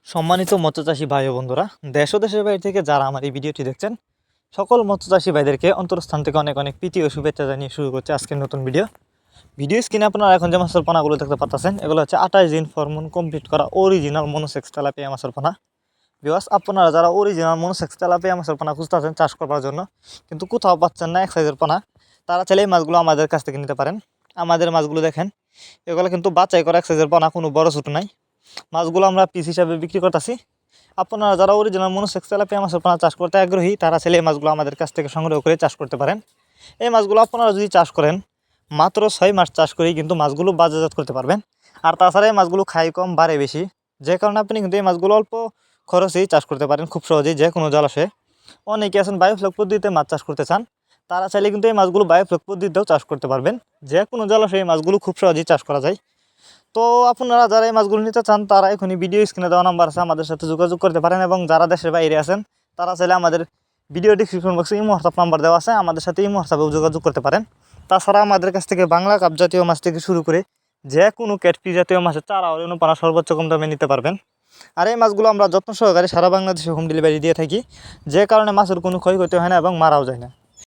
সম্মানিত মৎস্যচাষী ভাই ও বন্ধুরা, দেশ ও দেশের বাইরে থেকে যারা আমার এই ভিডিওটি দেখছেন, সকল মৎস্যচাষী ভাইদেরকে অন্তরস্থান থেকে অনেক অনেক প্রীতি ও শুভেচ্ছা জানিয়ে শুরু করছে আজকের নতুন ভিডিও স্ক্রিনে আপনারা এখন যে মাছের পোনাগুলো দেখতে পাচ্ছেন, এগুলো হচ্ছে 28 দিন ফরমুন কমপ্লিট করা অরিজিনাল মনোসেক্স তেলাপিয়া মাছের পোনা। ভিউয়ার্স, আপনারা যারা অরিজিনাল মনোসেক্স তেলাপিয়া মাছের পোনা খুঁজতেছেন চাষ করার জন্য, কিন্তু কোথাও পাচ্ছেন না এক সাইজের পোনা, তারা চাইলে এই মাছগুলো আমাদের কাছ থেকে নিতে পারেন। আমাদের মাছগুলো দেখেন, এগুলো কিন্তু বাছাই করা এক সাইজের পোনা, কোনো বড় ছোটো নাই। মাছগুলো আমরা পিস হিসাবে বিক্রি করতেছি। আপনারা যারা অরিজিনাল মনোসেক্স তেলাপিয়া মাছের পোনা চাষ করতে আগ্রহী, তারা চাইলে এই মাছগুলো আমাদের কাছ থেকে সংগ্রহ করে চাষ করতে পারেন। এই মাছগুলো আপনারা যদি চাষ করেন, মাত্র 6 মাস চাষ করেই কিন্তু মাছগুলো বাজারজাত করতে পারবেন। আর তাছাড়া এই মাছগুলো খাই কম বাড়ে বেশি, যে কারণে আপনি কিন্তু এই মাছগুলো অল্প খরচেই চাষ করতে পারেন খুব সহজেই যে কোনো জলাশয়ে। অনেকে আছেন বায়োফ্লক পদ্ধতিতে মাছ চাষ করতে চান, তারা চাইলে কিন্তু এই মাছগুলো বায়োফ্লক পদ্ধতিতেও চাষ করতে পারবেন। যে কোনো জলাশয়ে এই মাছগুলো খুব সহজেই চাষ করা যায়। তো আপনারা যারা এই মাছগুলো নিতে চান, তারা এখনই ভিডিও স্ক্রিনে দেওয়া নাম্বার আছে, আমাদের সাথে যোগাযোগ করতে পারেন। এবং যারা দেশের বাইরে আছেন, তারা চাইলে আমাদের ভিডিও ডিসক্রিপশন বক্সে ইমো হোয়াটসঅ্যাপ নাম্বার দেওয়া আছে, আমাদের সাথে ইমো হোয়াটসঅ্যাপেও যোগাযোগ করতে পারেন। তাছাড়া আমাদের কাছ থেকে বাংলা কাপ জাতীয় মাছ থেকে শুরু করে যে কোনো ক্যাটফিশ জাতীয় মাছের চারা ও রেণুপানা সর্বোচ্চ কম দামে নিতে পারবেন। আর এই মাছগুলো আমরা যত্ন সহকারে সারা বাংলাদেশে হোম ডেলিভারি দিয়ে থাকি, যে কারণে মাছের কোনো ক্ষয়ক্ষতি হয় না এবং মারাও যায় না।